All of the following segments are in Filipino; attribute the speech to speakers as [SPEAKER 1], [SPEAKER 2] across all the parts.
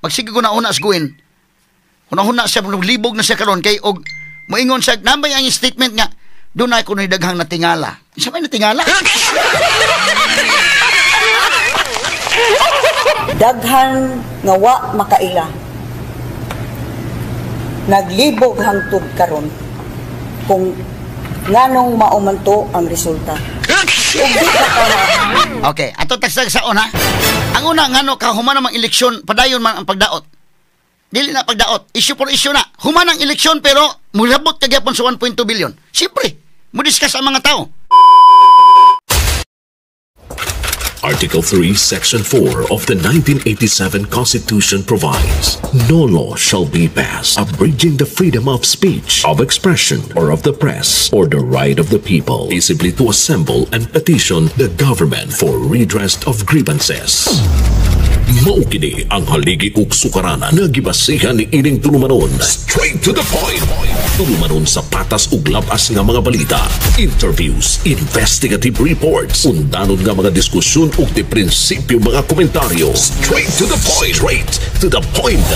[SPEAKER 1] Magsige ko na una sa guwin. Una-una siya, libog na siya karon kay og moingon siya, nambay ang statement nga, doon na ako daghang natingala. Isa may natingala?
[SPEAKER 2] Daghan nga wa makaila. Naglibog hangtod karon kung nganong maumanto ang resulta.
[SPEAKER 1] Okay, ato tagsag sa una. Ang una ngano ka human namang eleksyon, padayon man ang pagdaot. Dili na pagdaot, issue for issue na. Human ang eleksyon pero mulabot kagyapon sa 1.2 billion. Siyempre, mo discuss ang mga tao.
[SPEAKER 3] Article 3, Section 4 of the 1987 Constitution provides, no law shall be passed abridging the freedom of speech, of expression, or of the press, or the right of the people peaceably to assemble and petition the government for redress of grievances. Maukini ang haligi ug sukaranan nga gibasihan ni ining tulumanon. Straight to the point. Tulumanon sa patas ug labas nga mga balita, interviews, investigative reports, undanon nga mga diskusyon ug di prinsipyo mga komentaryo. Straight to the point. Straight to the point.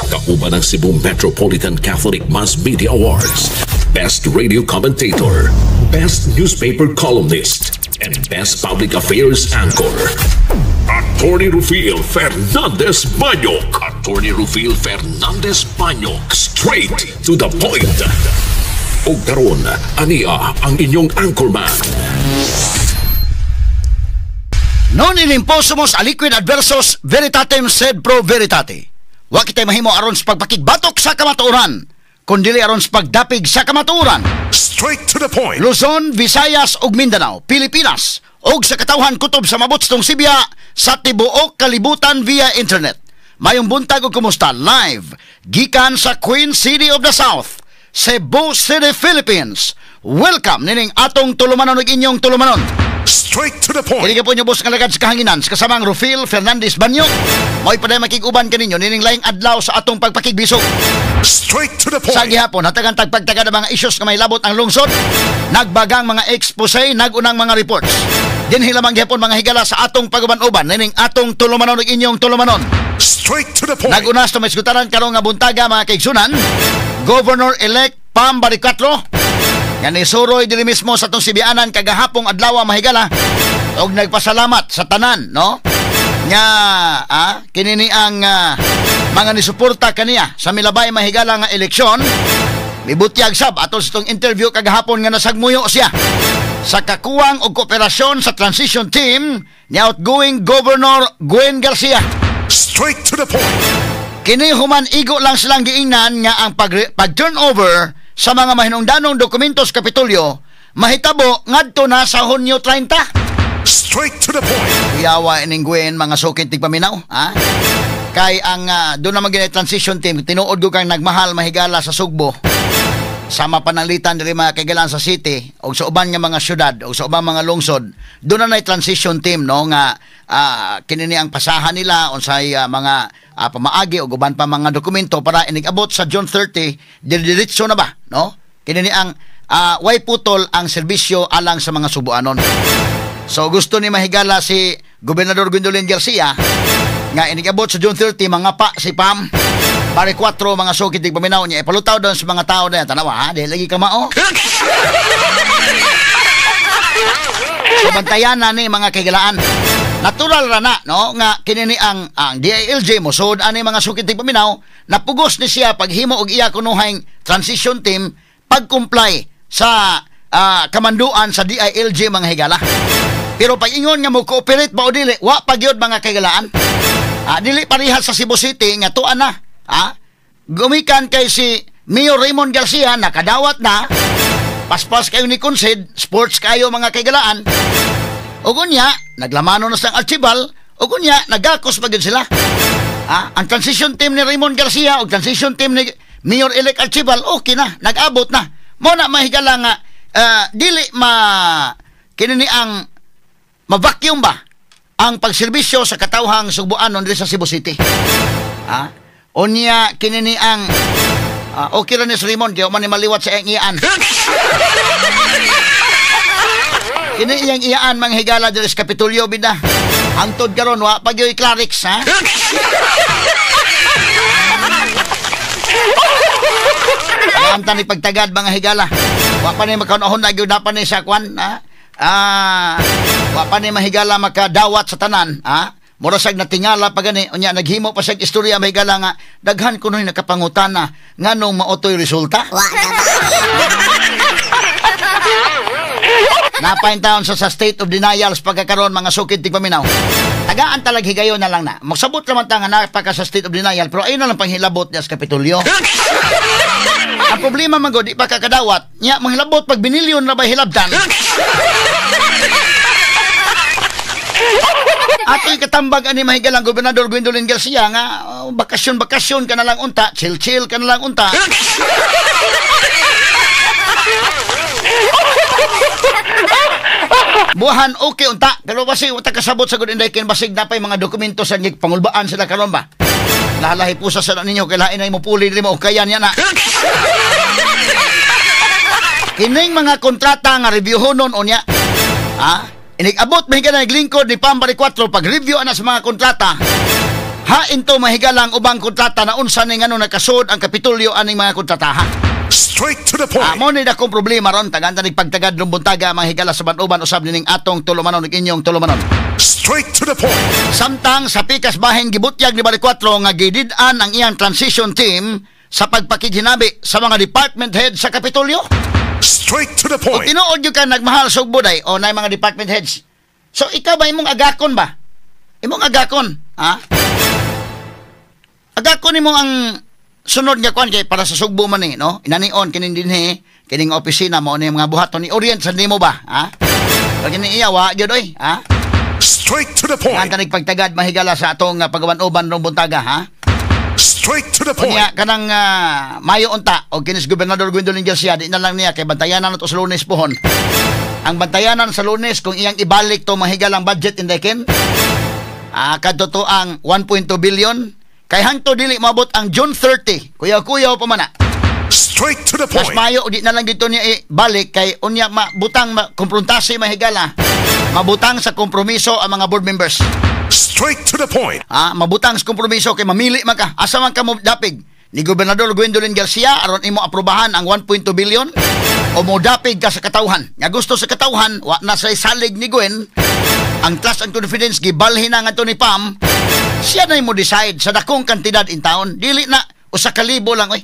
[SPEAKER 3] Kauban ang Cebu Metropolitan Catholic Mass Media Awards, Best Radio Commentator, Best Newspaper Columnist, and Best Public Affairs Anchor. Attorney Rufil Fernandez Banyok. Attorney Rufil Fernandez Banyok. Straight to the point. O karon, ania ang inyong anchorman.
[SPEAKER 1] Non in imposumus aliquid adversus veritatem sed pro veritate. Wa kitay mahimo aron sa pagpakigbatok sa kamatuoran, kundi aron sa pagdapig sa kamatuoran.
[SPEAKER 3] Straight to the point.
[SPEAKER 1] Luzon, Visayas ug Mindanao, Pilipinas, og sa katawhan kutob sa mabotstong Sibya sa tibuok kalibutan via internet. Mayong buntag ug kumusta live gikan sa Queen City of the South, Cebu City, Philippines. Welcome nining atong tulumanon ug inyong tulumanon.
[SPEAKER 3] Straight to the point.
[SPEAKER 1] Kini po niyo boss nga lagad sa kahanginan sa kasamang Rufil Fernandez Banyok. Mo'y paday makig-uban kaninyo nining laing adlaw sa atong pagpakigbisog.
[SPEAKER 3] Straight to the point.
[SPEAKER 1] Sa gihapon hatagan tagpagtaga ng mga issues nga may labot ang lungsod. Nagbagang mga expose, nagunang mga reports. Dinhi lamang gihapon mga higala sa atong pag-uban-uban nining atong tulumanon ug inyong tulumanon.
[SPEAKER 3] Straight to the point.
[SPEAKER 1] Nagunas to may sugutanan karon nga buntaga mga kaigsunan. Governor-elect Pam Baricatro yan isuroy dili mismo sa atong Sibianan kagahapong adlaw mahigala og nagpasalamat sa tanan no nga kini ni ang mga nisuporta kaniya sa milabay mahigala nga eleksyon. Mibutyag sab aton sa itong interview kagahapon nga nasagmuyo siya sa kakuwang og kooperasyon sa transition team ni outgoing Governor Gwen Garcia.
[SPEAKER 3] Straight to the point.
[SPEAKER 1] Kini human igo lang silang giingnan nga ang pag-turnover sa mga mahinungdanong dokumentos Kapitolyo mahitabo ngadto na sa Hunyo 30.
[SPEAKER 3] Straight to the point.
[SPEAKER 1] Iyawa ining Gwen mga sukit tigpaminaw kay ang doon naman ginay transition team tinuod ko kang nagmahal mahigala sa Sugbo sa mapanalitan diri mga kagalan sa city o sa uban nga mga syudad o sa ubang mga lungsod. Doon na transition team no nga kinini ang pasahan nila unsay mga pamaagi o uban pa mga dokumento para inigabot sa June 30 diretso na ba no kinini ang way putol ang serbisyo alang sa mga Subuanon. So gusto ni mahigala si Gobernador Gwendolyn Garcia nga inigabot sa June 30 mga pa si Pam pare 4 mga sukit tigpaminaw niya ipalutaw doon sa mga tao na yan. Tanawa dahil lagi ka mao. So bantayan na ni mga kagilaan. Natural ra na no nga kinini ang DILG mo sud ani mga sukit tigpaminaw napugos ni siya paghimo og iya kunuhang transition team pag-comply sa kamanduan sa DILG mga higala. Pero pag ingon nga mo cooperate ba o dili wa pagyod mga kagilaan. Dili parihas sa Cebu City nga tuan na gumikan kay si Mayor Raymond Garcia nakadawat na paspas kayo ni Concede sports kayo mga kaigalaan o gunya naglamano na sa archibal o gunya nagakos pa sila ang transition team ni Raymond Garcia o transition team ni Mayor-elect Archibal okay na nag-abot na mo na mahigala nga dili kinini ang ma-vacuum ba ang pagserbisyo sa katawhang Subuanon diri sa Cebu City Onya kinini ang okay ra ni Raymond kaya man ni maliwat sa iyang kini iyang iyaan mga higala diri sa Kapitolyo bida hangtod karon wa pagyoy Clarix Amta ni pagtagad mga higala. Wa pa ni makaunahon na gyud pa ni sa kwan, ha? Wa pa ni mahigala makadawat sa tanan, ha? Mura sag natingala pa gani unya naghimo pa sag istorya mahigala nga daghan kunoy nakapangutana nganong maotoy resulta. Napain taon sa state of denials pagkakaroon mga sukid tigpaminaw. Tagaan talag higayon na lang na. Magsabot naman ta nga napaka sa state of denial pero ayun na lang panghilabot niya sa Kapitolyo. Ang problema man di pa kakadawat. Nya manghilabot pag binilyon na ba hilabdan. Ato'y katambag ani mahigalang Gobernador Gwendolyn Garcia nga bakasyon ka na lang unta, chill ka na lang unta. Buhan okay unta pero basi uta kasabot sa good inday ken basig napay mga dokumento sa pangulbaan sila karon ba. Lalahi pusa sa ninyo kay lain ay mo puli diri mo kayan yan na. Kining mga kontrata nga reviewhonon unya. Inig-abot mahigala naglingkod ni Pambari 4 pag-review ana sa mga kontrata. Into mahigalang ubang kontrata na unsa ni ngano nakasud ang Kapitolyo aning mga kontrataha.
[SPEAKER 3] Straight to the point.
[SPEAKER 1] Mo ni dakong problema ron taganda nig pagtagad ng buntaga mga higala sa banuban usab ning atong tulumanon ug inyong tulumanon.
[SPEAKER 3] Straight to the point.
[SPEAKER 1] Samtang sa pikas bahin gibutyag ni Bari 4 nga gidid-an ang iyang transition team sa pagpakiginabi sa mga department head sa Kapitolyo.
[SPEAKER 3] Straight to the
[SPEAKER 1] Kung
[SPEAKER 3] point.
[SPEAKER 1] tinuod yung ka nagmahal sa buday o na mga department heads. So ikaw ba imong agakon ba? Imong agakon, ha? Agakon imo ang sunod nga kwan kay para sa sugbo man ni, no? Inanion kining dinhi, kining opisina mo ni mga buhaton ni orient sa nimo ba, ha? Pag ini iyawa gyud oy, ha?
[SPEAKER 3] Straight to the point.
[SPEAKER 1] Nga nagpagtagad mahigala sa atong pagawan-uban ng buntaga, ha?
[SPEAKER 3] Straight to the point.
[SPEAKER 1] Kunya kanang Mayo unta o kinis Gobernador Gwendolyn Garcia di na lang niya kay bantayanan nato sa Lunes pohon. Ang bantayanan sa Lunes kung iyang ibalik to mahigalang budget indekin kadto to ang 1.2 billion kay hangto dili maabot ang June 30. Kuyaw-kuyaw pa man na.
[SPEAKER 3] Straight to the
[SPEAKER 1] Mas
[SPEAKER 3] point.
[SPEAKER 1] Mayo di na lang dito niya ibalik kay unya mabutang kompruntasi mahigala. Mabutang sa kompromiso ang mga board members.
[SPEAKER 3] Straight to the point.
[SPEAKER 1] Mabutang sa kompromiso kay mamili man ka. Asa man ka mo dapig ni Gobernador Gwendolyn Garcia aron imo aprobahan ang 1.2 billion o mo dapig ka sa katawhan. Nga gusto sa katawhan, wa na sa salig ni Gwen, ang trust and confidence gibalhin na ngadto ni Pam. Siya na mo decide sa dakong kantidad in town. Dili na usa ka libo lang oy.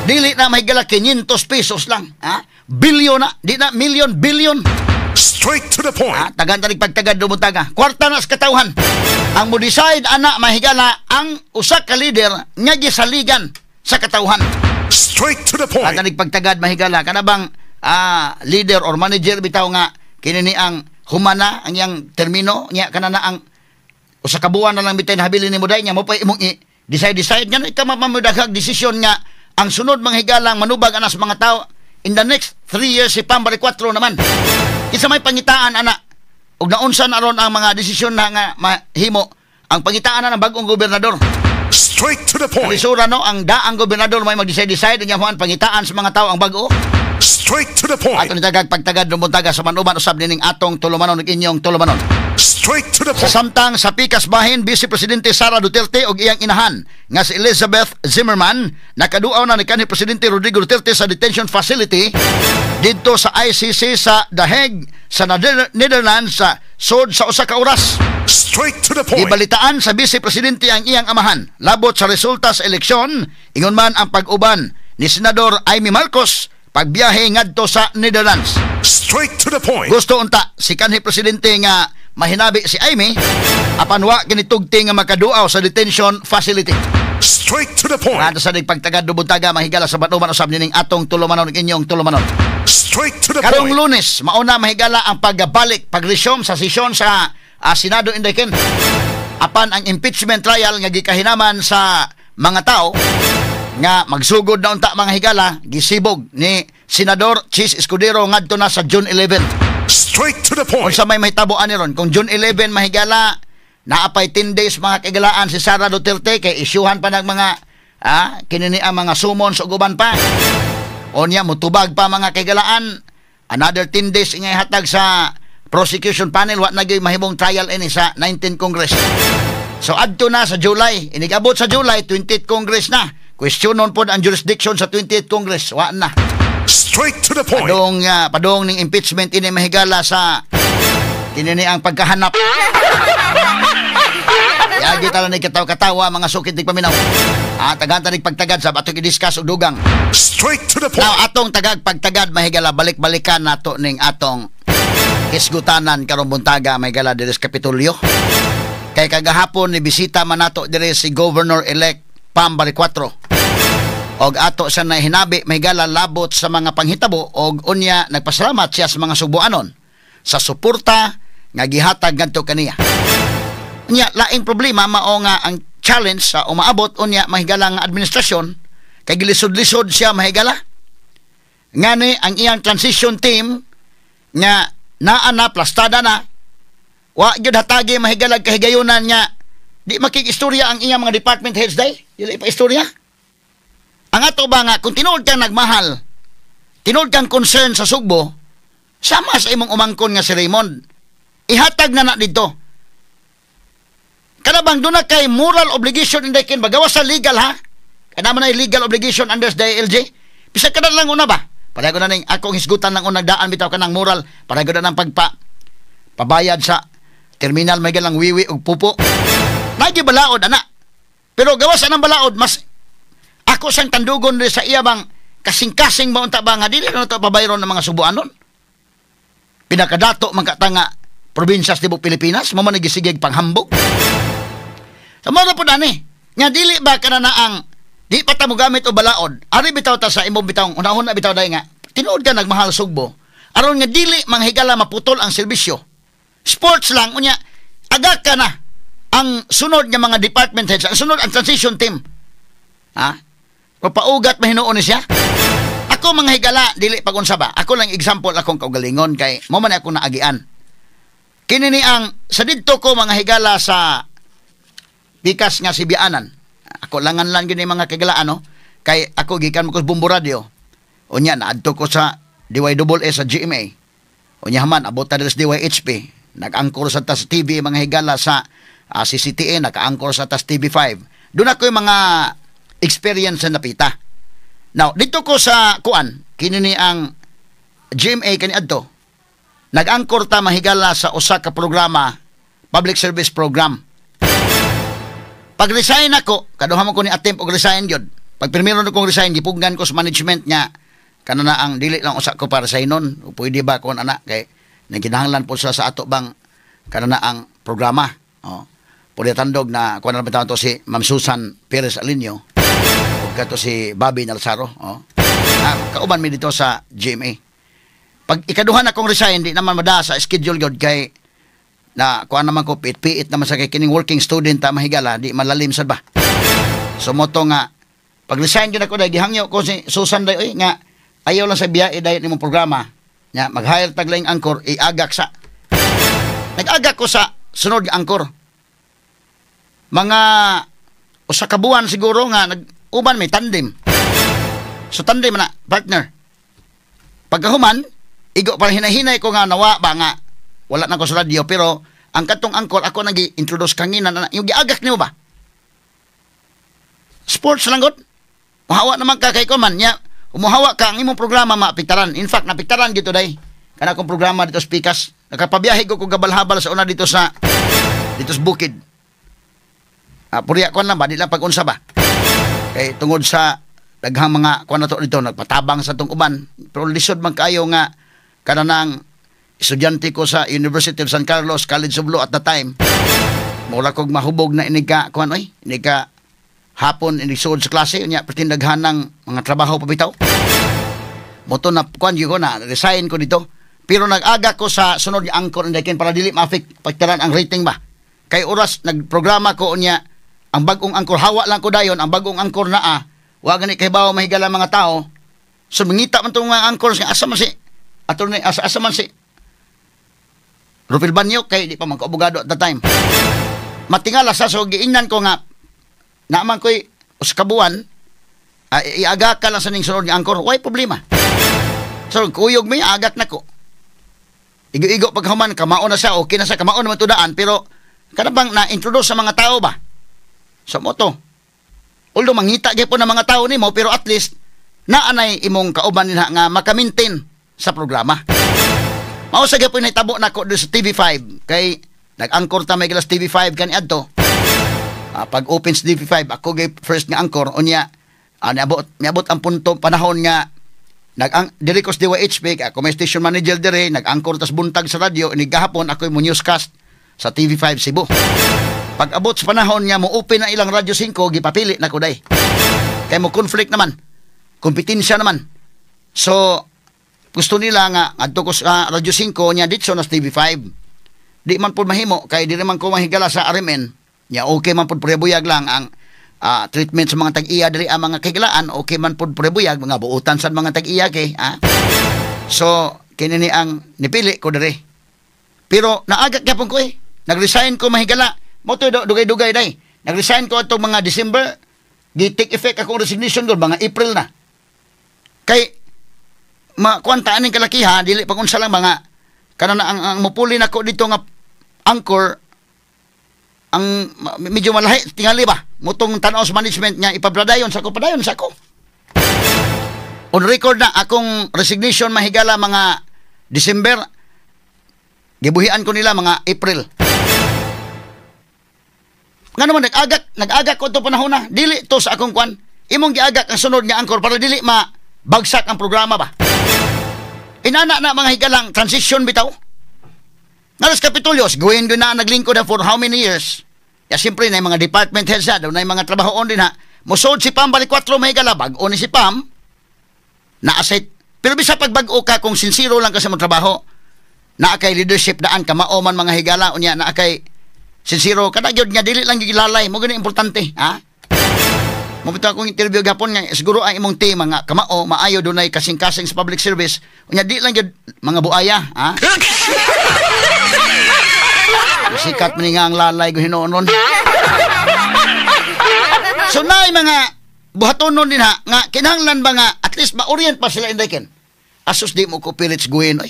[SPEAKER 1] Dili na mahigala 500 pesos lang, bilyon na, di na million, billion.
[SPEAKER 3] Straight to the point.
[SPEAKER 1] Tagan tanig pagtagad dumuntaga. Kwarta na sa katawhan. Ang mo decide ana mahigala ang usa ka leader nga gisaligan sa katawhan.
[SPEAKER 3] Straight to the point.
[SPEAKER 1] Tanig pagtagad mahigala kana bang leader or manager bitaw nga kinini ang humana ang iyang termino nya kana na ang usa ka buwan na lang bitay habilin nimo day nya mo pa imong decide ngano ika mamamudaghag desisyon nga ang sunod mga higalang manubag anas mga tao in the next 3 years si Pambari 4 naman. Isa may pangitaan ana ug naunsa na ron ang mga desisyon na nga mahimo ang pangitaan na ng bagong gobernador.
[SPEAKER 3] Straight to the point.
[SPEAKER 1] Isura no ang daang gobernador may mag-decide nga human pangitaan sa mga tao ang bago.
[SPEAKER 3] Straight to the point.
[SPEAKER 1] Ato ni tagag pagtagad dumuntaga sa manuban usab nining atong tulumanon ug inyong tulumanon.
[SPEAKER 3] Straight to the
[SPEAKER 1] Sa
[SPEAKER 3] point.
[SPEAKER 1] samtang sa pikas bahin Vice Presidente Sara Duterte ug iyang inahan nga si Elizabeth Zimmerman nakaduaw na ni kanhi Presidente Rodrigo Duterte sa detention facility didto sa ICC sa The Hague sa Netherlands sa sod sa usa ka oras.
[SPEAKER 3] Straight to the point.
[SPEAKER 1] Ibalitaan sa Vice Presidente ang iyang amahan labot sa resulta sa eleksyon ingon man ang pag-uban ni Senador Amy Marcos pagbiyahe ngadto sa Netherlands.
[SPEAKER 3] Straight to the point.
[SPEAKER 1] Gusto unta si kanhi Presidente nga mahinabi si Amy apan wa kinitugti nga makaduaw sa detention facility.
[SPEAKER 3] Straight to the point.
[SPEAKER 1] Ato sa nagpagtagad dubuntaga mahigala sa banuman usab nining atong tulumanon ug inyong tulumanon.
[SPEAKER 3] Straight to the
[SPEAKER 1] Karong
[SPEAKER 3] point.
[SPEAKER 1] Lunes mauna mahigala ang pagbalik pag-resume sa sesyon sa Senado Indekin apan ang impeachment trial nga gikahinaman sa mga tao nga magsugod na unta mga higala gisibog ni Senador Chis Escudero ngadto na sa June 11.
[SPEAKER 3] Straight to the point.
[SPEAKER 1] Unsa may mahitaboan ni ron kung June 11 mahigala naapay 10 days mga kagalaan si Sara Duterte kay isyuhan pa ng mga kinini ang mga summons ug uban pa. Onya mutubag pa mga kagalaan another 10 days ingay hatag sa prosecution panel wa na gyud mahimong trial ini sa 19th Congress. So adto na sa July, inigabot sa July 20th Congress na. Questionon po ang jurisdiction sa 28th Congress. Wa na.
[SPEAKER 3] Straight to the point.
[SPEAKER 1] Padong ning impeachment ini mahigala sa kinini ang pagkahanap. Yagi tala ni katawa-katawa mga sukit tig paminaw. Tagad tanig pagtagad sa atong i-discuss og dugang.
[SPEAKER 3] Straight to the point.
[SPEAKER 1] Now atong tagag pagtagad mahigala balik-balikan nato ning atong isgutanan karong buntaga mahigala diri sa Kapitolyo. Kay kagahapon ni bisita man nato diri si Governor-elect Pam Bariccuatro. Og ato sa hinabi mahigala labot sa mga panghitabo og unya nagpasalamat siya sa mga Subuanon sa suporta nga gihatag ngadto kaniya. Unya laing problema mao nga ang challenge sa umaabot unya mahigala nga administrasyon kay gilisod-lisod siya mahigala. Ngani ang iyang transition team nga naa na plastada na wa gyud hatagi mahigalag kahigayunan niya di makikistorya ang iyang mga department heads day dili pa istorya. Ang ato ba nga kung tinuod kang nagmahal, tinuod kang concern sa Sugbo, sama sa imong umangkon nga si Raymond, ihatag na dito. Kada bang doon na kay moral obligation inday kin bagawas sa legal ha? Kada man ay legal obligation under the DILG. Bisa kada lang una ba? Pareho na ning akong hisgutan ng unang daan bitaw ka ng moral, pareho na ng pabayad sa terminal may galang wiwi og pupo. Lagi balaod ana. Pero gawas anang balaod mas ako sang tandugon sa iya bang kasing-kasing maunta ba nga dili na to pabayron ng mga Subuanon. Pinakadato man katanga probinsya sa tibok Pilipinas mo man nagisigig panghambog. Sa mo na po dani nga dili ba kana na ang di pa ta mo gamit o balaod ari bitaw ta sa imong bitaw unahon na bitaw day nga tinuod ka nagmahal Sugbo aron nga dili manghigala maputol ang serbisyo. Sports lang unya agak ka na ang sunod nga mga department heads ang sunod ang transition team. Ha? Papaugat mahinuon ni siya. Ako mga higala dili pag-unsa ba. Ako lang example akong kaugalingon kay mo man ako naagian. Kini ni ang sa didto ko mga higala sa pikas nga Sibianan. Ako langan lang gini mga kagalaan no. Kay ako gikan mo ko Bumbo Radio. Unya naadto ko sa DYSS sa GMA. Unya man abot ta sa DYHP. Nag-angkor sa tas TV mga higala sa CCTA, naka-angkor sa tas TV5. Doon ako yung mga experience na napita. Now, dito ko sa kuan, kinini ang GMA kaniadto. Nag-angkor ta mahigala sa usa ka programa, public service program. Pag-resign ako, kaduha mo ko ni attempt og resign gyud. Pag primero na kong resign, gipugnan ko sa management niya, kanana ang dili lang usa ko para sa inon. Pwede ba kon ana kay nagkinahanglan po sa ato bang kanana ang programa. Oh. Pwede tandog na kuan na bitaw to si Ma'am Susan Perez Alinio. Kato si Bobby Nalsaro, kauban mi dito sa GMA. Pag ikaduhan akong resign, di naman mada sa schedule yun kay na kuha naman ko piit naman sa kining working student ta mahigala, di malalim sad ba. So moto nga pag resign yun ako dahil gihangyo ko si Susan day nga ayaw lang sa biyahe dahil nimong programa nga mag-hire taglayng angkor iagak sa nag-agak ko sa sunod angkor mga usa ka buwan siguro nga uban may tandem. So tandem na, partner. Pagkahuman, igo para hinahinay ko nga nawa ba nga wala na ko sa radio pero ang katong angkor ako nag-introduce kanina na yung giagak niyo ba? Sports lang gud. Muhawa naman ka kay ko man nya. Umuhawa ka ang imong programa maapiktaran. In fact, napiktaran gito day. Kana akong programa dito sa Pikas. Nakapabiyahe ko gabal-habal sa una dito sa Bukid. Puriya ko lang ba, di lang pag-unsa ba? Kay tungod sa daghang mga kuan nato dito nagpatabang sa tong uban pero lisod man kayo nga kanang estudyante ko sa University of San Carlos College of Law at the time mula kog mahubog na inika kuan inika hapon inisod sa klase nya pretindaghan ng mga trabaho pabitaw moto na kuan ko na resign ko dito pero nag-aga ko sa sunod nga angkor inday para dili ma-affect pagtaran ang rating ba kay oras nagprograma ko nya ang bagong angkor hawa lang ko dayon ang bagong angkor naa wa gani kay bawo mahigala mga tao so mangita man tong mga angkor asa man si attorney asa man si Rufil Banyo kay di pa man ko abogado at the time matingala sa so giingnan ko nga naaman koy uskabuan iaga ka lang sa ning sunod nga angkor way problema so kuyog mi agak nako igo paghuman kamao na siya okay na sa kamao naman tudaan pero kada bang na introduce sa mga tao ba sa moto. Although mangita gyud po ng mga tao nimo, pero at least naanay imong kauban nila nga maka-maintain sa programa. Mao sa gyud po nahitabo nako do sa TV5 kay nag-angkor ta may gilas TV5 kani adto. Pag open sa TV5 ako gyud first nga angkor unya niabot ang punto panahon nga diri ko sa DYHP ako may station manager dire nag-angkor tas buntag sa radyo ini gahapon ako mo newscast sa TV5 Cebu. Pag abot sa panahon nga mo open na ilang Radyo 5 gipapili nako day. Kay mo conflict naman. Kompetensya naman. So gusto nila nga adto ko sa Radyo 5 nya ditso na sa TV5. Di man pud mahimo kay di man ko mahigala sa RMN. Nya okay man pud prebuyag lang ang treatment sa mga tag-iya diri ang mga kahigalaan, okay man pud prebuyag mga buutan sa mga tag-iya kay So kini ni ang nipili ko diri. Pero naagak gyapon ko nag-resign ko mahigala. Mo to dugay-dugay day. Nag-resign ko atong mga December, gi-take effect akong resignation ko mga April na. Kay makuantaan ning kalakiha dili pa unsa lang mga kanang ang mupuli nako dito nga anchor ang medyo malahi tingali ba mutong tan-aw sa management niya ipabradayon sa ko padayon sa ko. On record na akong resignation mahigala mga December, gibuhian ko nila mga April. Nga naman, nag-agak ko ito panahon na. Dili to sa akong kwan. Imong giagak ang sunod nga angkor para dili mabagsak ang programa ba. Inana na mga higalang transition bitaw. Nalas Kapitulyos, gawin ko na naglingkod na for how many years? Ya siyempre na mga department heads na mga trabahoon din ha. Musod si Pam balik 4 may galabag o ni si Pam na-asset. Pero bisa pagbag-o ka kung sincero lang ka sa mong trabaho. Na kay leadership daan ka maoman mga higala unya na kay sincero kada gyud nga dili lang gilalay mo gani importante mo bitaw akong interview gapon nga siguro ang imong team mga kamao maayo dunay kasing-kasing sa public service unya di lang gyud mga buaya sikat man nga ang lalay ko hinuon so naay mga buhatonon din nga kinahanglan ba nga at least ma-orient pa sila inday asus di mo ko pillage guhin oy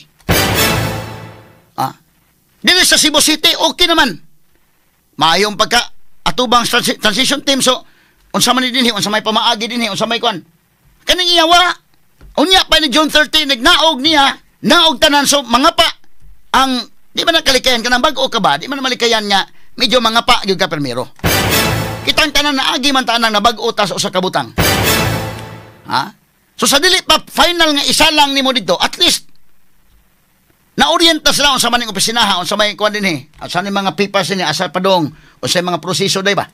[SPEAKER 1] dili sa Cebu City okay naman maayong pagka atubang transition team so unsa man dinhi unsa may pamaagi dinhi unsa may kwan kaning iyawa unya pa ni June 13 nagnaog niya naog tanan so mga pa ang di man nakalikayan kanang bag-o ka ba di man malikayan nga medyo mga pa gyud ka permero kitang tanan naagi man tanang nabag-o ta sa usa ka butang so sa dili pa final nga isa lang nimo dito at least na-orientas lang sa maning opisinaha o sa may kuwan din at sa mga pipas ni asal padong o sa mga proseso day ba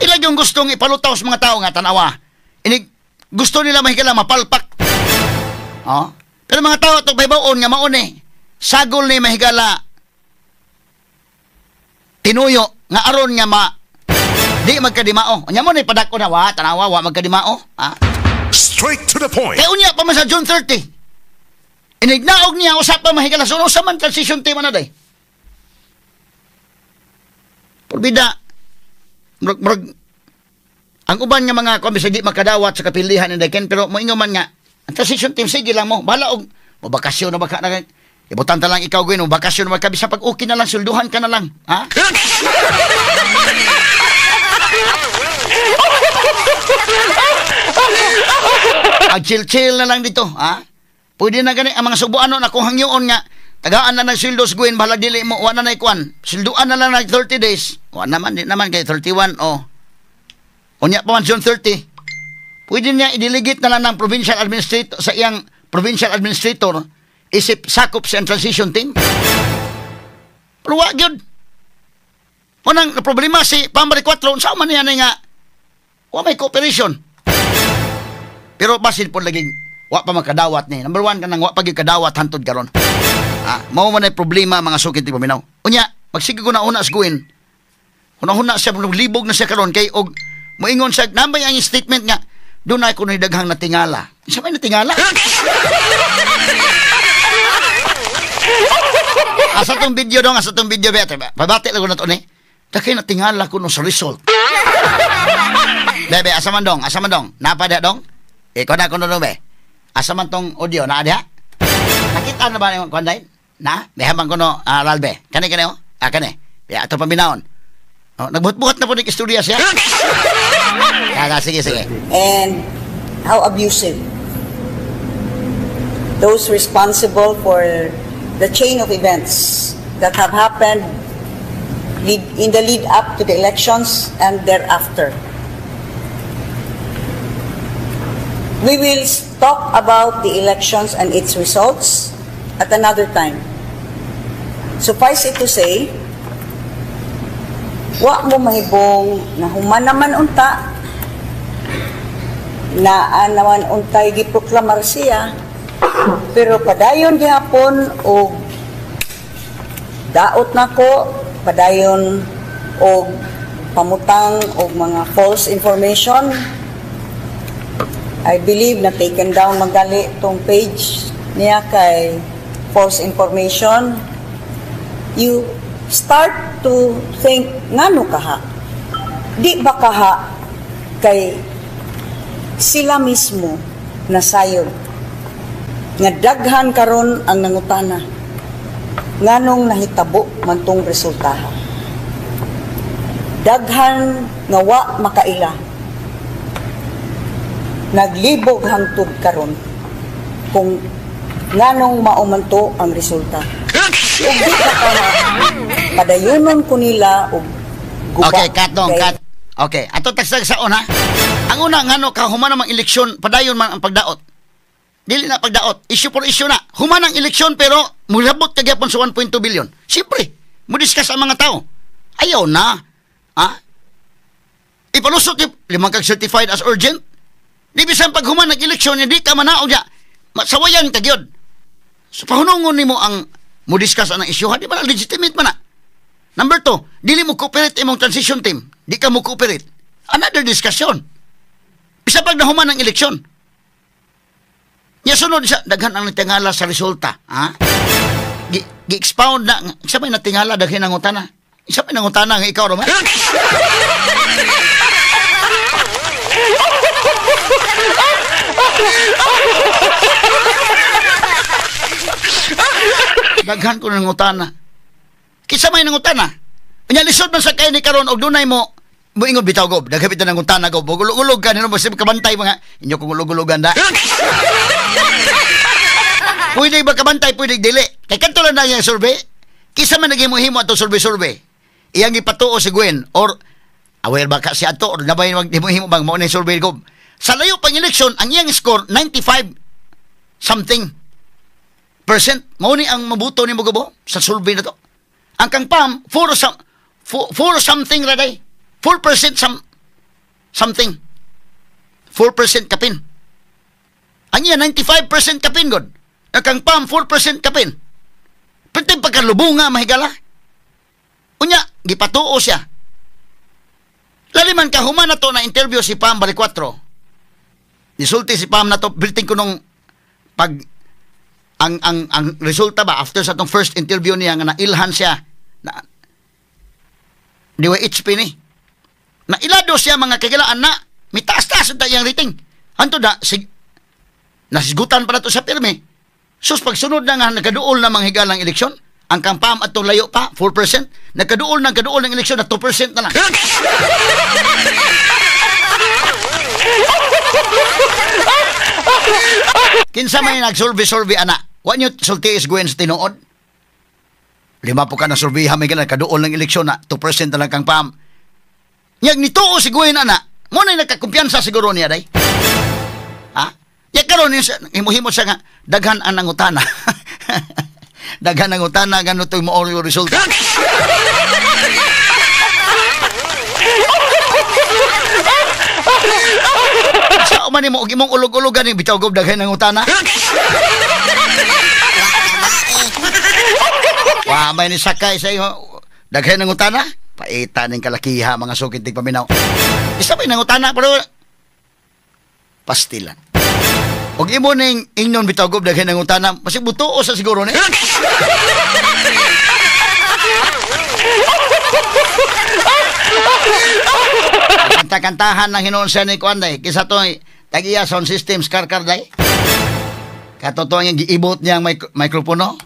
[SPEAKER 1] ilag yung gustong ipalutaw sa mga tao nga tanawa ini gusto nila mahigala mapalpak pero mga tao ito baybaon nga mauni sagol ni mahigala tinuyo nga aron nga di magkadimao nya mo ni padako na tanawa magkadimao
[SPEAKER 3] Straight to the point.
[SPEAKER 1] kaya unya pa man sa June 30 inignaog niya usap pa mahigala so sa man transition team na day. Porbida ang uban nga mga komisyon di makadawat sa kapilihan ni Daken pero moingon man nga ang transition team sige lang mo bala og bakasyon na baka na ibutan ta lang ikaw gawin mo bakasyon na magkabisa pag okay na lang sulduhan ka na lang chill na lang dito pwede na gani ang mga subuan na kung hangyoon nga tagaan na ng sildos guwin bahala dili mo wala na ikuan silduan na lang na 30 days wala naman di naman kay 31 unya pa man June 30 pwede niya i-delegate na lang ng provincial administrator sa iyang provincial administrator isip sakop sa transition team pero wag yun unang problema si Pambari 4 unsa man niya nga wa may cooperation pero basin po laging wa pa makadawat ni. Number 1 kanang wa pa gyud kadawat hantod karon. Mao man ay problema mga sukit ti paminaw. Unya, magsige ko na una asguin. Una-una siya libog na siya karon kay og moingon siya nambay ang statement nga dunay kunoy daghang natingala. Isa may natingala? asa tong video bete ba? Pabati lang ko na to ni. Takay natingala ko no sa result. Bebe, asa man dong? Napada dong? Ikaw na kuno be. Asa man tong audio na ada? Nakita na ba ni Kwanday? Na? Behamang ko no, Ralbe. Kani kani o? Kani. Ya, ato pambinaon. Nagbuhat-buhat na po ni istorya siya. Sige, sige.
[SPEAKER 2] And how abusive. Those responsible for the chain of events that have happened in the lead up to the elections and thereafter. We will talk about the elections and its results at another time. Suffice it to say, wa mo mahibong na human naman unta na naman untay giproklamar siya, pero padayon gihapon o daot nako, padayon o pamutang o mga false information. I believe na taken down magali tong page niya kay false information. You start to think, ngano kaha? Di ba kaha kay sila mismo nasayod nga daghan karon ang nangutana nganong nahitabo man tong resultaha. Daghan nga wa makaila, naglibog hangtod karon kung nganong maumanto ang resulta. Ug di ka padayonon ko nila og guba.
[SPEAKER 1] Okay, cut. Okay, ato tagsag sa una. Ang una ngano ka human namang eleksyon, padayon man ang pagdaot. Dili na pagdaot, issue for issue na. Human ang eleksyon pero mulabot ka gyapon sa 1.2 billion. Siyempre, mo discuss ang mga tao. Ayaw na. Ipalusot yung limang kag certified as urgent. Di bisan pag human nag-eleksyon, hindi ka manaog niya. Sawayan ka gyud. So pahunungon nimo ang mo discuss ang issue, di ba na legitimate man na. Number 2, dili mo cooperate imong transition team. Di ka mo cooperate. Another discussion. Bisa pag nahuman ng eleksyon. Nya sunod siya, daghan ang natingala sa resulta. Gi-expound na, isa may natingala, daghan ang utana. Isa may nangutana nga ikaw naman. Daghan ko ng utana. Kisa may nangutana. Nya lisod man sa kay ni karon og dunay mo ingod bitaw gob. Daghapit na nangutana gob. Ulog-ulog ka nino mo kabantay mga inyo kung ulog-ulogan da. Pwede ba kabantay, pwede dili. Kay kanto lang na yung survey. Kisa man naghimuhimo ato survey. Iyang ipatuo si Gwen or aware ba ka si ato or nabay maghimuhimo bang mao na survey gob. Sa layo pang eleksyon ang iyang score 95 something percent. Mao ni ang mabuto ni Mugobo sa survey na to. Ang kang Pam 4 something raday. 4% something. 4% kapin. Ang iya 95% kapin god. Ang kang Pam 4% kapin. Pwede pagkalubunga mahigala. Unya, gipatuo siya. Laliman ka human na to na interview si Pam bali 4. Nisulti si Pam na to, bilting ko nung pag ang resulta ba after sa tong first interview niya nga nailhan siya na diwa HP ni. Na ilado siya mga kagilaan na mitaas-taas ang tayang rating. Anto da nasigutan pa na to sa pirmi. Sus pagsunod na nga nagkaduol na mga higalang eleksyon, ang kampam at layo pa 4%, nagkaduol ng eleksyon na 2% na lang. Kinsa may nagsurvey ana. Wa nyo sulti is Gwen sa tinuod. 5 po ka na surveyha may ganun, kaduol ng eleksyon na 2% na lang kang Pam. Nyag nituo si Gwen ana, mo na nagkakumpiyansa siguro niya day. Ya karon himo-himo siya nga daghan ang nangutana. Daghan ang utana ganun to mo yung resulta. Sa man mo og imong ulog-ulogan ni bitaw gob daghan ang utana. Wa may ni sakay sa iyo daghan ang utana. Paita ning kalakiha mga sukid tig paminaw. Isa pa nang utana pero pastilan. Og imo ning ingnon bitaw gob daghan ang utana, basi butuo sa siguro ni. Kanta-kantahan ng hinuon siya ni Kwanday. Kisa to tagiya sound systems karkar day. Katotoo yung giibot niya ang mikropono.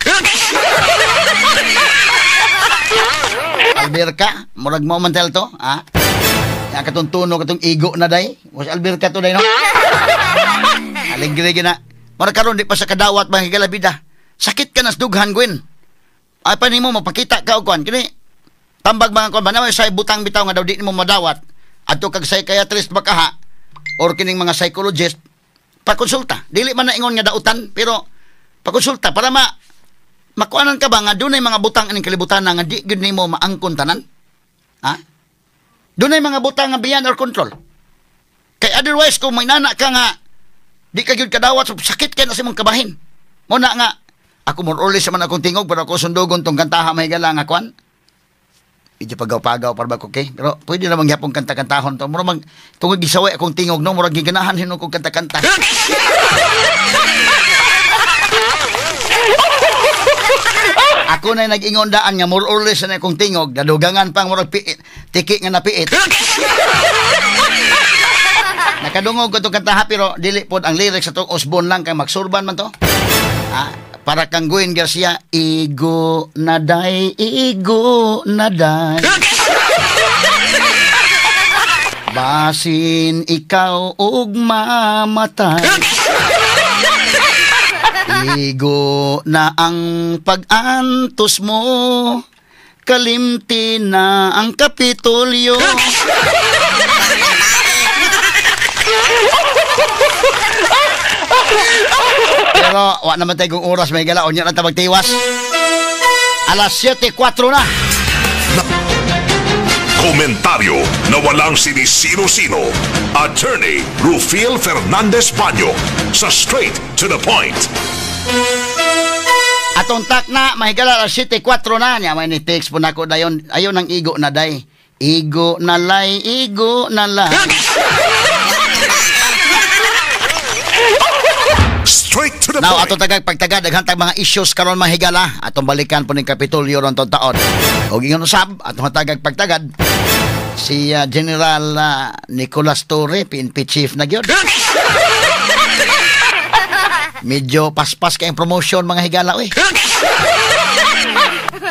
[SPEAKER 1] Albirka, murag mo man tel to, ha? Nga katong tuno, katong igo na day. Was Albert ka to day, no? Aligre na. Mara karon di pa sa kadawat mga higala bida. Sakit ka nas dughan, Gwen. Ay pa nimo mapakita ka og kwan kini. Tambag mga kwan ba na say butang bitaw nga daw di mo madawat. Adto kag psychiatrist bakaha or kining mga psychologist pakonsulta. Dili man na ingon nga dautan pero pakonsulta para makuanan ka ba nga dunay mga butang aning kalibutan nga di gid nimo maangkon tanan. Ha? Dunay mga butang nga beyond our control. Kay otherwise kung may nana ka nga di ka gyud kadawat sakit kay na sa imong kabahin. Mo na nga ako more or less man akong tingog pero ako sundugon tong kantaha mahigala nga kwan. Medyo pagaw-pagaw para ba ko okay? Pero pwede namang yapong kanta-kantahon to. Mura mag tungod gisaway akong tingog no, mura giganahan hinon kong kanta-kanta. Ako na nag-ingon daan nga more or less na akong tingog, dadugangan pang murag tiki nga napiit. Nakadungog ko itong kantaha pero dili pod ang lyrics sa itong Osborne lang kay magsurban man to. Para kang Gwen Garcia, igo na day, igo na day. Basin ikaw ug mamatay. Igo na ang pag-antos mo, kalimti na ang Kapitolyo. Pero wa naman tayo kung oras may gala. Onya lang tabagtiwas. Alas 7:04 na.
[SPEAKER 4] Komentaryo na walang sinisino-sino. Attorney Rufiel Fernandez Baño sa Straight to the Point.
[SPEAKER 1] Atong tak na mahigala alas 7:04 na. Nya may ni text po nako dayon. Ayon ang igo na day. Igo na lay, igo na lay.
[SPEAKER 4] Straight to the
[SPEAKER 1] Now,
[SPEAKER 4] point.
[SPEAKER 1] atong tagag pagtagad daghang mga issues karon mahigala atong balikan po ning Kapitolyo ron tong taon. Og ingon usab atong tagag pagtagad si General Nicolas Torre PNP chief na gyud. Medyo paspas kay promotion mga higala oy.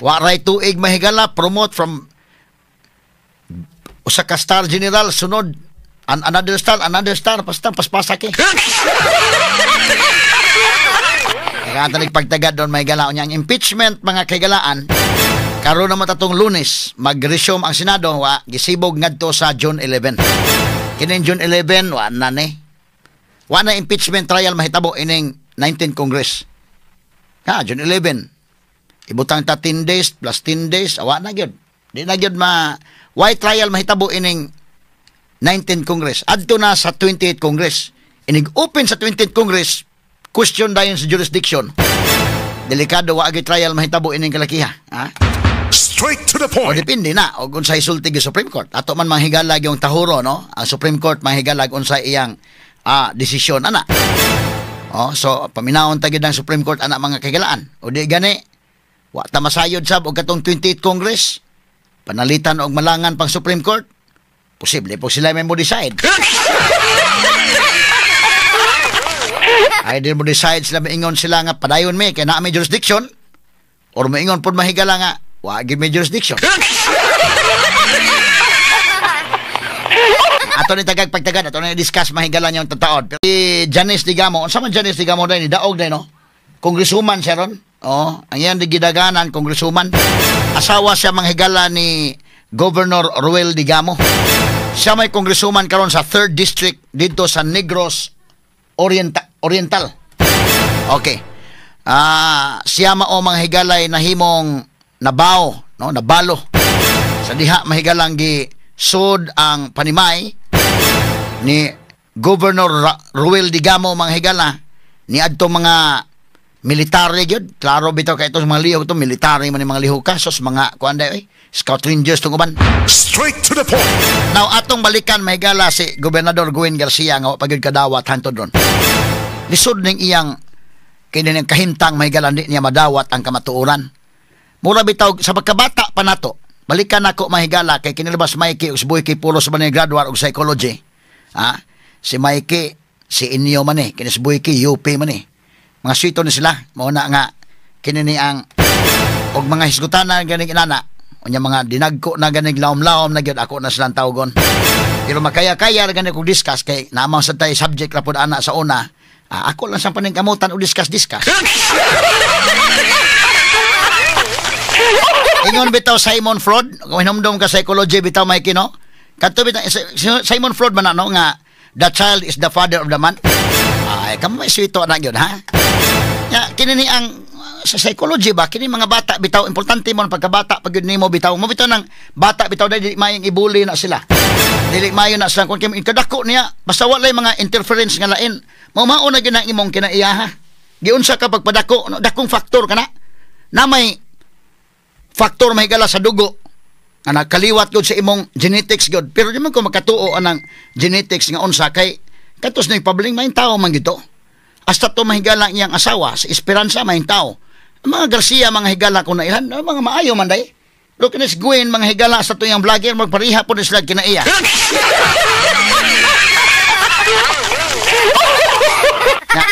[SPEAKER 1] Wa ray tuig mahigala promote from usa ka star general sunod another star basta paspasa kay. Kaya pagtagad doon may galaon niyang impeachment mga kaigalaan. Karon na matatong Lunes, mag-resume ang Senado wa gisibog ngadto sa June 11. Kining June 11 wa na ni. Wa na impeachment trial mahitabo ining 19th Congress. June 11. Ibutang ta 10 days plus 10 days wa na gyud. Di na gyud why trial mahitabo ining 19th Congress. Adto na sa 28th Congress. Inig open sa 20th Congress. Question dayon sa jurisdiction. Delikado wa agi trial mahitabo ining kalakiha.
[SPEAKER 4] Straight to the
[SPEAKER 1] O
[SPEAKER 4] point.
[SPEAKER 1] depende na og unsay sulti gi Supreme Court. Ato man manghigalag yung tahuro no. Ang Supreme Court manghigalag unsay iyang desisyon ana. So paminawon ta gid ang Supreme Court ana mga kahigalaan. O di gani wa ta masayod sab og katong 28th Congress. Panalitan og malangan pang Supreme Court. Posible po sila may mo decide. Ay din mo decide sila maingon sila nga padayon may kaya na may jurisdiction or maingon po mahigala nga wagi may jurisdiction. Ato ni tagag pagtagad ato ni discuss mahigala niya ang tataod. Pero si Janice Digamo, unsa man Janice Digamo dai ni daog dai no? Congresswoman siya ron. Ang iyan di gidaganan congresswoman. Asawa siya manghigala ni Governor Ruel Digamo. Siya may congresswoman karon sa 3rd District dito sa Negros Oriental. Okay. Siya mao manghigalay na himong nabao, no, nabalo. Sa diha mahigalang gi sud ang panimay ni Governor Ruel Digamo manghigala ni adto mga military gyud. Klaro bitaw kay ito mga lihok to military man ni mga lihok kasos mga kuan day Scout Rangers tong uban.
[SPEAKER 4] Straight to the point.
[SPEAKER 1] Now atong balikan mahigala si Gobernador Gwen Garcia nga pagid kadawat hantod ron. Lisod ning iyang kining kahintang mahigala di niya madawat ang kamatuoran. Mura bitaw sa pagkabata pa nato. Balikan nako mahigala kay kinilabas Mikey usboy kay pulos man ni graduate og psychology. Si Mikey si inyo man ni kinisboy kay UP man ni. Mga swito ni sila mao na nga kinini ang og mga hisgutanan ganing inana. Unya mga dinagko na ganig laom-laom na gyud ako na silang tawgon. Pero makaya-kaya gani kog discuss kay naamang sa tay subject ra pud ana sa una. Ako lang sa paningkamutan o discuss. Ingon bitaw Simon Freud, kung hinumdum ka psychology bitaw may kino. Kadto bitaw Simon Freud man no nga the child is the father of the man. Ay kamo may sweeto na gyud ha. Ya kini ang sa psychology ba kini mga bata bitaw importante mo pagkabata pag yun nimo bitaw mo bitaw ng bata bitaw dili mayong ibuli na sila. Dili mayo na sila kun kadako niya basta walay mga interference nga lain. Mao na gyud ang imong kinaiyaha. Giunsa ka pagpadako no, dakong factor kana. Na may factor mahigala sa dugo nga nakaliwat gud sa imong genetics gud pero di man ko makatuo anang genetics nga unsa kay katos na ipabling may tao man gito hasta to mahigala iyang asawa sa esperansa may tao mga Garcia mga higala ko na ilan mga maayo man day lo kinis Gwen mga higala sa to yang vlogger magpariha po sila kinaiya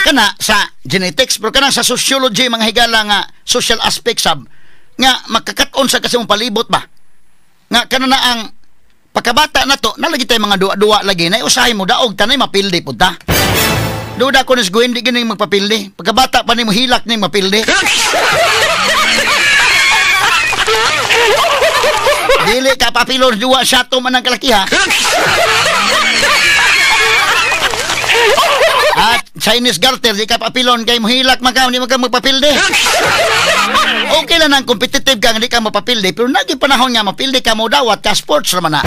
[SPEAKER 1] kana sa genetics pero kana sa sociology mga higala nga social aspects sab nga makakaton sa kasi mong palibot ba nga kana na ang pagkabata na to nalagi tay mga duwa lagi na usahay mo daog tanay mapildi pud ta duda ko nes Gwen di gini magpapildi pagkabata pa nimo hilak ni mapildi dili ka papilon duwa siya to man ang kalakiha at Chinese garter di ka papilon kay mohilak makaw ni magpapildi okay lang ang competitive ka hindi ka mapapildi pero nagi panahon nga mapildi ka mo dawat ka sports naman na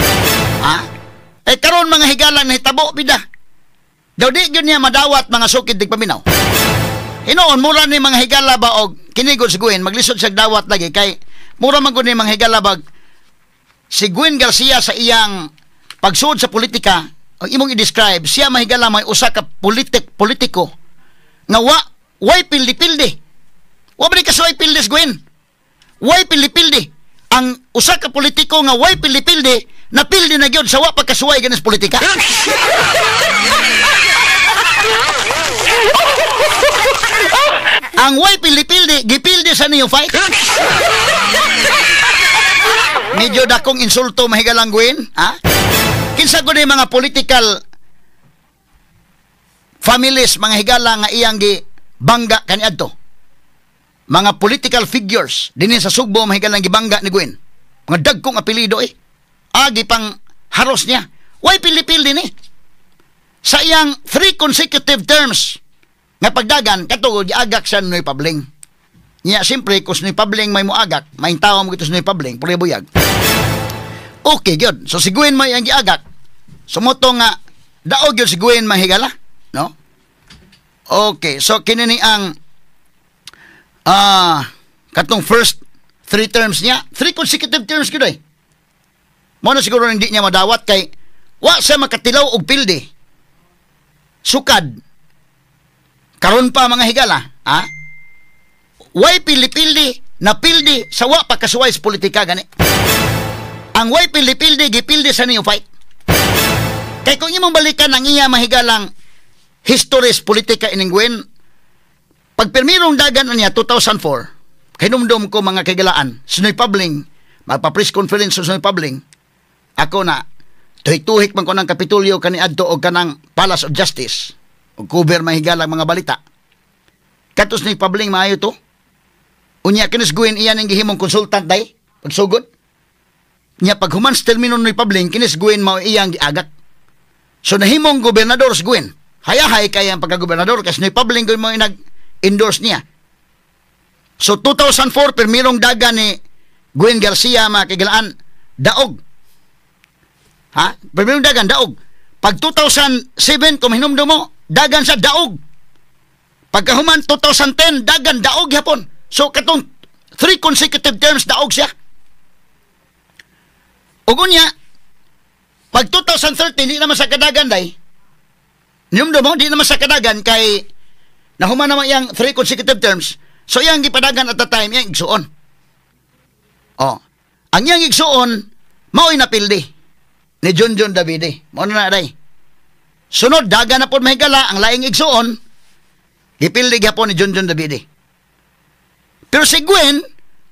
[SPEAKER 1] karon mga higalan na hitabo bida daw di yun niya madawat mga sukid dig paminaw hinoon mura ni mga higala ba og kinigod si Gwen maglisod sa dawat lagi kay mura man gud ni mga higala bag si Gwen Garcia sa iyang pagsuod sa politika ang imong i-describe siya mahigala may usa ka politiko nga way pildi-pildi wa ba ni kasuway pildi Gwen way pildi-pildi ang usa ka politiko nga way pildi-pildi na pildi na gyud sa wa pagkasuway ganis politika ang way pildi-pildi gipildi sa niyo fight medyo dakong insulto mahigalang Gwen kinsa gud mga political families mga higala nga iyang gi bangga kaniadto mga political figures dinhi sa Sugbo mahigalang gibangga ni Gwen mga dagkong apelyido agi pang haros niya way pildi-pildi ni sa iyang 3 consecutive terms nga pagdagan katugod giagak sa Noy Pabling niya siyempre kus Noy Pabling may moagak may tawo mo gito sa Noy Pabling pure buyag okay gyud so si Gwen may ang giagak sumoto nga daog gyud si Gwen mahigala no okay so kini ni ang katong first 3 terms niya 3 consecutive terms gyud mo na siguro hindi niya madawat kay wa siya makatilaw og pildi sukad karon pa mga higala way pildi-pildi na pildi sa wa pagkasuway sa politika gani ang way pildi-pildi gipildi sa niyo fight kay kung imong balikan ang iya mahigalang histories politika ining Gwen pag permirong dagan niya 2004 kinumdum ko mga kagalaan sa Noy Pabling magpa-press conference sa Noy Pabling ako na tuhik-tuhik man ko ng Kapitolyo kaniadto og kanang Palace of Justice og cover mahigalang mga balita katos Noy Pabling maayo to unya kinis Gwen iyan ang gihimong consultant day pagsugod niya pag human sa termino Noy Pabling kinis Gwen mao iyang giagak so nahimong gobernador si Gwen hayahay kaya ang pagka-gobernador kasi Noy Pabling Gwen mo nag-endorse niya so 2004 permirong daga ni Gwen Garcia mga kagalaan daog permirong dagan daog pag 2007 kung hinumdum mo dagan sa daog pagkahuman 2010 dagan daog hapon so katong 3 consecutive terms daog siya ug unya pag 2013 di naman sa kadagan day hinumdum mo di naman sa kadagan kay nahuman naman yang 3 consecutive terms so yang gipadagan at the time yang igsuon ang yang igsuon mao'y napildi ni Junjun Davide mo na day sunod dagan na po mahigala ang laing igsuon gipildi gapon ni Junjun Davide pero si Gwen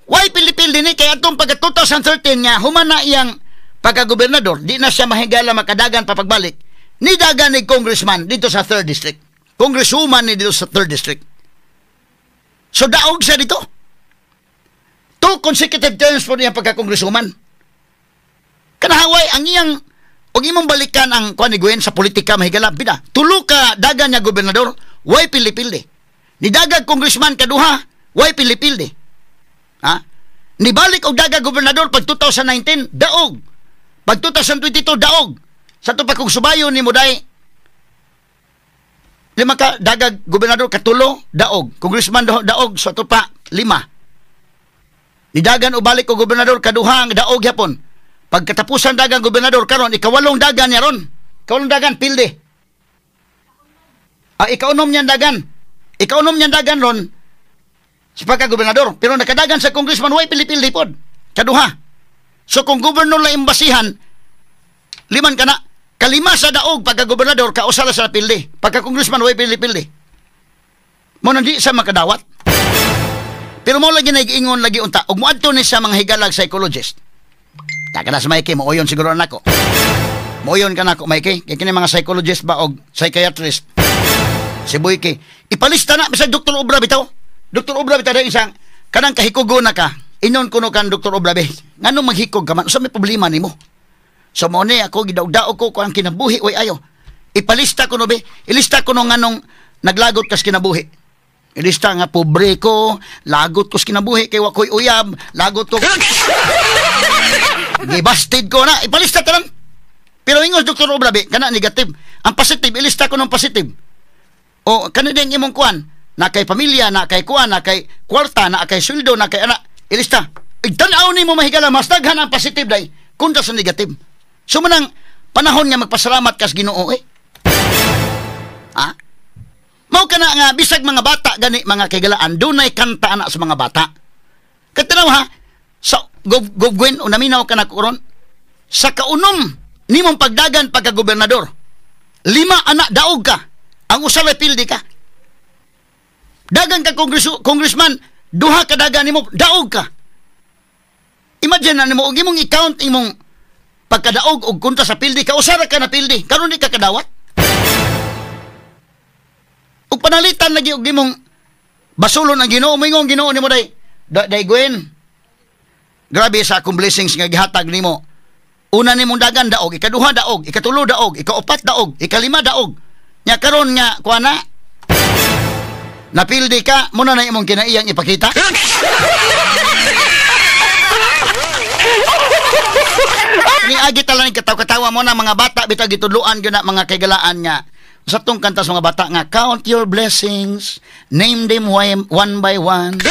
[SPEAKER 1] Why pilipil din kaya atong pagka 2013 nga humana iyang pagka-gobernador, di na siya mahigala makadagan pa pagbalik. Ni dagan ni congressman dito sa 3rd district. Congresswoman ni dito sa 3rd district. So daog siya dito. 2 consecutive terms po niya pagka-congresswoman. Kanahaway ang iyang og imong balikan ang kuan ni Gwen sa politika mahigala bida. Tulo ka dagan niya gobernador, way pilipilde. Ni dagag congressman kaduha, way pilipilde. Ha? Ni balik og dagag gobernador pag 2019 daog. Pag 2022 daog. Sa to pa kung subayon ni Muday 5 ka dagag gobernador katulo daog. Congressman daog sa to pa 5. Ni dagan og balik og gobernador kaduha daog yapon. Pagkatapusan dagang gobernador karon ikawalong dagan niya ron. Ikawalong dagan pilde. Ikaunom niyan dagan. Ikaunom niyan dagan ron sa pagka-gobernador. Pero nakadagan sa congressman way pilipilde pod. Kaduha. So kung gobernador la imbasihan 5 ka na. Kalima sa daog pagka-gobernador kausala sa pilde. Pagka-congressman way pilipilde. Mo nandi sa makadawat. Pero mo lagi nag-ingon lagi unta. Ug moadto ni sa mga higalag psychologist. Kada sa Mikey, mooyon siguro na ako. Mooyon ka na ako, Mikey. Kaya kini mga psychologist ba o psychiatrist. Si Boyke. Ipalista na, bisag Dr. Obra bitaw. Dr. Obra bitaw dahil isang, kanang kahikugo na ka. Inon kuno kan Dr. Obra be. Nga nung maghikog ka man, so may problema ni mo. So mo ni ako, gidaw-daw ko ang kinabuhi, way ayo. Ipalista ko no be. Ilista ko no nga nung naglagot kas kinabuhi. Ilista nga pobre ko, lagot ko kinabuhi, kay wakoy uyab, lagot ko. Gibasted ko na, ipalista ka lang. Pero ingos Dr. Obrabe, kana negative. Ang positive, ilista ko ng positive. O kanina yung imong kuan, na kay pamilya, na kay kuan, na kay kwarta, na kay sweldo, na kay anak, ilista. Igtanaw ni mo mahigala, mas daghan ang positive day, kunda sa negative. So manang panahon nga magpasalamat kas Ginoo eh. Ha? Mao kana nga bisag mga bata gani mga kagalaan, dunay kanta ana sa mga bata. Katanaw ha, sa Gwen, o naminaw ka na kuron, sa kaunom, nimong pagdagan pagka-gobernador, 5 anak daog ka, ang usalay pildi ka. Dagan ka congressman, 2 ka dagan nimo, daog ka. Imagine na nimo, og imong i-count imong pagkadaog og kunta sa pildi ka, usara ka na pildi, karon di ka kadawat. Og panalitan lagi og imong basulon ang Ginoo, moingong Ginoo nimo day Gwen. Grabe sa akong blessings nga gihatag nimo. Una nimong dagan daog, ikaduha daog, ikatulo daog, ikaupat daog, ikalima daog. Nya karon nga kuana napildi ka, muna na imong kinaiyang ipakita. Ni agi talang katawa mo na mga bata bitag gitudluan gyud na mga kagalaan nga. Sa tong kanta sa mga bata nga, count your blessings, name them one by one.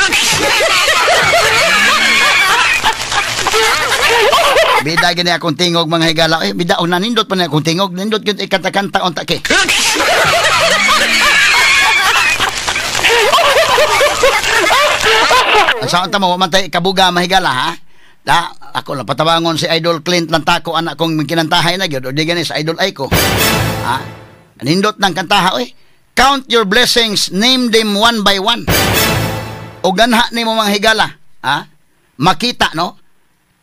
[SPEAKER 1] Bida gini akong tingog mga higala. Bida o nanindot pa na akong tingog. Nindot yun ikanta-kanta on take. Ang saan tamo, mamantay kabuga mahigala ha? Ako lang patabangon si Idol Clint lang tako anak kong kinantahay na gyud o di gani sa Idol Aiko. Ha? Nindot ng kantaha oy. Count your blessings, name them one by one. O ganha nimo mga higala, ha? Makita no?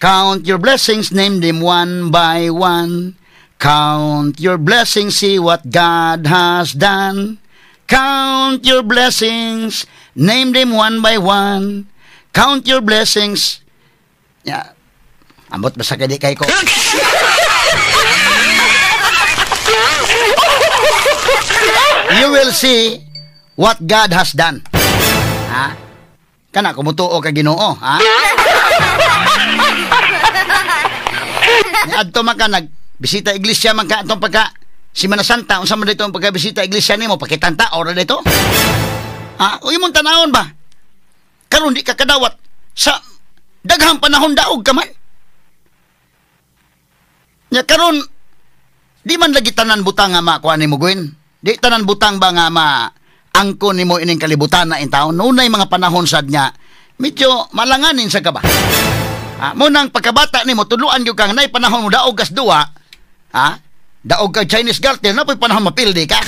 [SPEAKER 1] Count your blessings, name them one by one. Count your blessings, see what God has done. Count your blessings, name them one by one. Count your blessings. Ya, ambot basa kay di kay ko. You will see what God has done. Ha? Kana kumutuo ka Ginoo, ha? Ni adto man ka nagbisita iglesia man ka atong pagka Semana Santa unsa man dito ang pagkabisita iglesia nimo pakitanta ora dito. Ha, o imong tanawon ba? Karon di ka kadawat sa daghang panahon daog ka man. Nya karon di man lagi tanan butang nga makuha nimo Gwen. Di tanan butang ba nga angko nimo ining kalibutan na in taon. Nunay mga panahon sad nya medyo malanganin sa ka ba? Munang pagkabata nimo tudluan gyud kang nay panahon mo daog kas duwa. Ha? Daog ka Chinese garter na po'y panahon mapildi ka.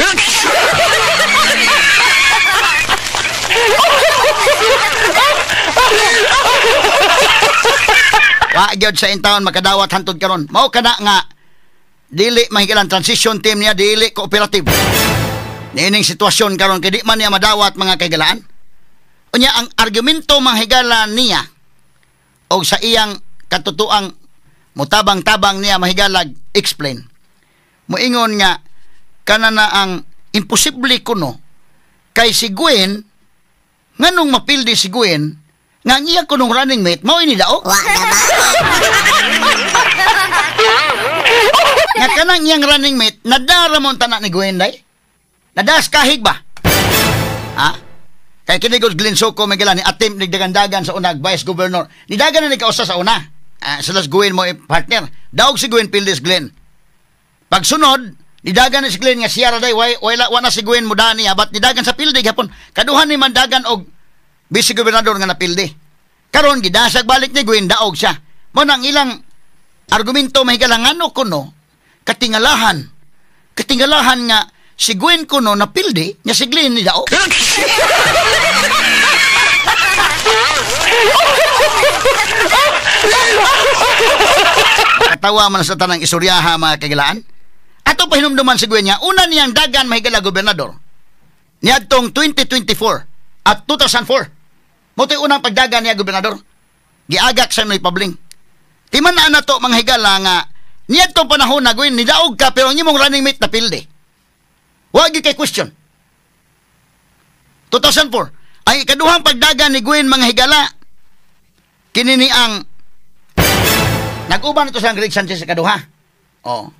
[SPEAKER 1] Wa gyud sa intawon makadawat hantod karon. Mao kana nga dili mahigalan transition team niya, dili cooperative. Niining sitwasyon karon kay di man niya madawat mga kaigalaan. Unya ang argumento mahigala niya o sa iyang katutuang mutabang-tabang niya mahigalag explain. Moingon nga kanana ang imposible kuno kay si Gwen nganong mapildi si Gwen nga iya kunong running mate mao ini daog. Nga kanang iyang running mate nadara mo tanak ni Gwen day. Nadas kahig ba? Ha? Kay kinigod Glenn Soco Miguelan ni attempt ni dagandagan sa unag vice governor. Ni dagan na ni kausa sa una. Silas Gwen mo partner. Daog si Gwen pildes Glenn. Pagsunod nidagan na si Glenn nga siya raday wala na si Gwen muda niya but nidagan sa pilde gapon kaduhan ni mandagan og vice gobernador nga napilde. Karon gidasag balik ni Gwen daog siya. Mo nang ilang argumento mahigalangano kuno katingalahan nga si Gwen kuno napilde nya si Glenn ni daog. Katawa man sa tanang istoryaha mga kagilaan. Ato pa hinumduman si Gwen niya, una niyang dagan mahigala gobernador. Niadtong 2024 at 2004. Moto'y unang pagdagan niya gobernador. Giagak sa noy pabling. Timan na to mga higala nga, niadtong panahon na Gwen, nidaog ka pero ang imong running mate na pilde. Huwag kay question. 2004. Ang ikaduhang pagdagan ni Gwen mga higala, kinini ang nag-uban ito sa Greg Sanchez sa kaduha. Oh.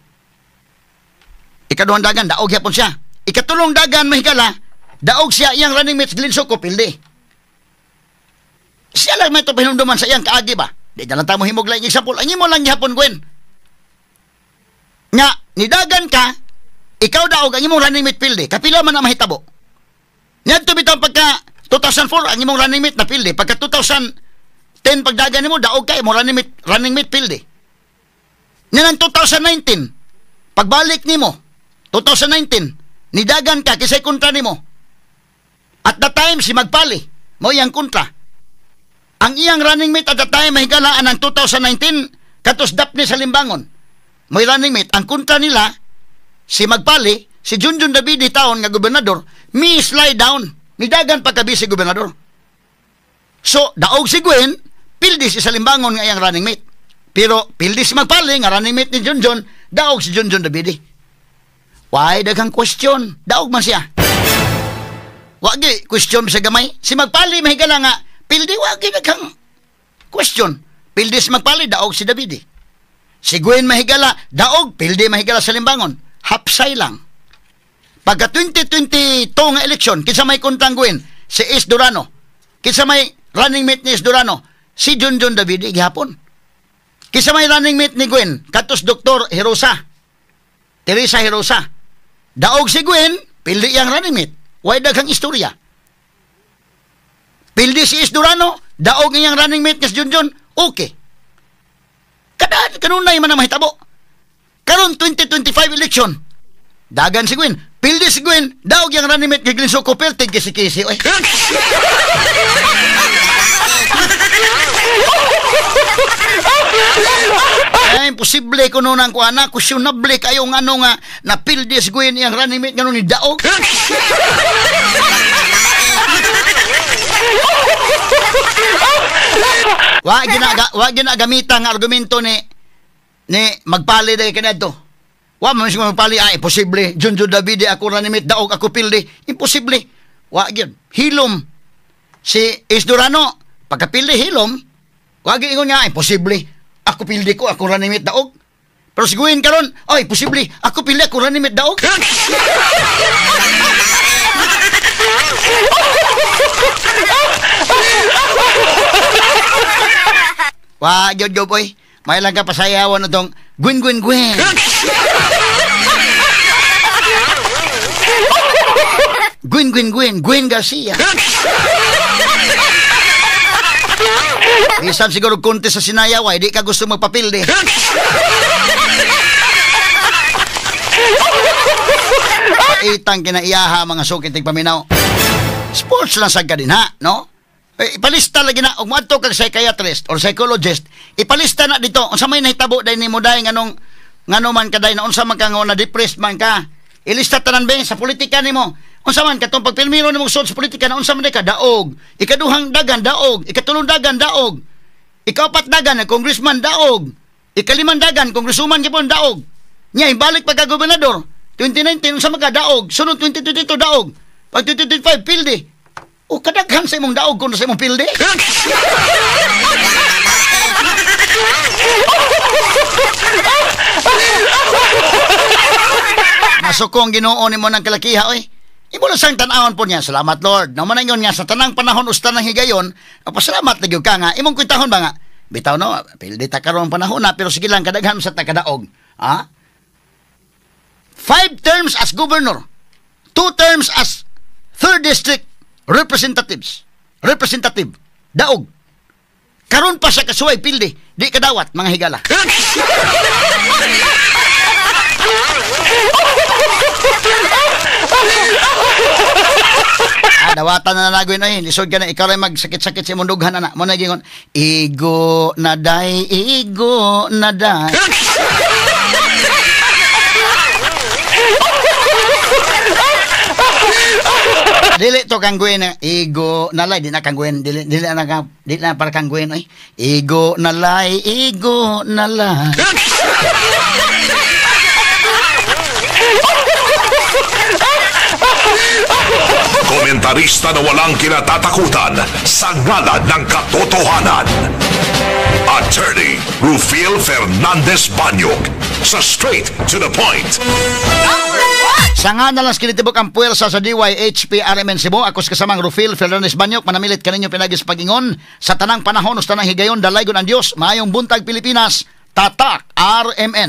[SPEAKER 1] Ikaduhang dagan, daog yapon siya. Ikatulong dagan, mahigala, daog siya iyang running mate Glenn Soco pilde. Siya lang may ito pinunduman sa iyang kaagi ba? Di na lang tamo himog lang example. Ang imo lang yapon, Gwen. Nga, nidagan ka, ikaw daog ang imong running mate pilde. Kapila man na mahitabo. Niyadto bitang pagka 2004, ang imong running mate na pilde. Pagka 2010 pagdagan nimo daog kay mo running mate pilde. Nang 2019 pagbalik nimo 2019 nidagan ka kisay kontra nimo. At the time si Magpali mo iyang kontra. Ang iyang running mate at the time mahigalaan ng 2019 katos Daphne sa Limbangon. Mo running mate ang kontra nila si Magpali, si Junjun Davide taon nga gobernador, slide down. Nidagan pagkabi si gobernador. So daog si Gwen pildi si Salimbangon nga iyang running mate. Pero pildi si Magpali nga running mate ni Junjun, daog si Junjun Davide. Why daghang question? Daog man siya. Wagi question sa gamay. Si Magpali mahigala nga pildi wagi daghang question. Pildi si Magpali daog si Davide. Si Gwen mahigala daog pildi mahigala sa Limbangon. Hapsay lang. Pagka 2022 nga eleksyon, kinsa may kontrang Gwen, si Is Durano. Kinsa may running mate ni Is Durano, si Junjun Davide gihapon. Kinsa may running mate ni Gwen, katos Dr. Hirosa. Teresa Hirosa. Daog si Gwen, pildi iyang running mate. Way daghang istorya. Pildi si Is Durano, daog iyang running mate ni Junjun, okay. Kanunay man na mahitabo. Karon 2025 election, dagan si Gwen. Pildi si Gwen, daog yung running mate kay Glenn Soco, pertig kisi-kisi. Ay, imposible ko noon ang kuana, kusyonable kayo ng ano nga, na pildi si Gwen yung running mate nga ni daog. Wa ginagamita ang argumento ni Magpali day kanadto. Wa man siya Magpali imposible. Junjun Davide ako running mate daog ako pildi. Imposible. Wa gyud. Hilom si Is Durano pagkapildi hilom. Wa gyud ingon nga imposible. Ako pildi ko ako running mate daog. Pero si Gwen karon, posible ako pildi ako running mate daog. Wah, jojo boy. May lang ka pasayawan na tong Gwen. Gwen Garcia. Bisan siguro konti sa sinayaw, di ka gusto magpapildi. Itang kinaiyaha mga sukitig paminaw. Sports lang sad ka din ha, no? ipalista lagi na og moadto kag psychiatrist or psychologist, ipalista na dito unsa may nahitabo dai nimo dai ngano man kaday na unsa man ka nga na depressed man ka. Ilista tanan ba sa politika nimo. Unsa man katong pagpilmiro nimo sud sa politika na unsa man ka daog. Ikaduhang dagan daog, ikatulong dagan daog. Ikaapat dagan congressman daog. Ikalimang dagan congresswoman gyapon daog. Nya ibalik pagka gobernador 2019 unsa man ka daog, sunod 2022 daog. Pag 2025 pilde. O kadaghan sa imong daog kung sa imong pilde. Masukong Ginoo nimo ng kalakiha oy. Imo lang sang tan-awon po niya. Salamat Lord. Naman ingon nga sa tanang panahon usta ng higayon, pasalamat nagyud ka nga. Imong kwentahon ba nga? Bitaw no, pilde ta karon panahon na pero sige lang kadaghan sa takadaog. Ha? 5 terms as governor. 2 terms as 3rd district representative daog karon pa sa kasuway pilde di kadawat mga higala. Dawatan na nagawin ay lisod ka na ikaw rin magsakit-sakit sa mundughan na mo na gingon igo na day dili to kangguin igo nalay di na kangguin dili na para kangguin oy igo nalay
[SPEAKER 4] Komentarista na walang kinatatakutan sa ngalan ng katotohanan. Attorney Rufiel Fernandez Banyog sa Straight to the Point.
[SPEAKER 1] Sa nga na lang skilitibok ang puwersa sa DYHP RMN Cebu, ako kasamang Rufiel Fernandez Banyok, manamilit kaninyo pinagis pagingon sa tanang panahon o tanang higayon, dalaygon ang Diyos, maayong buntag Pilipinas, tatak RMN.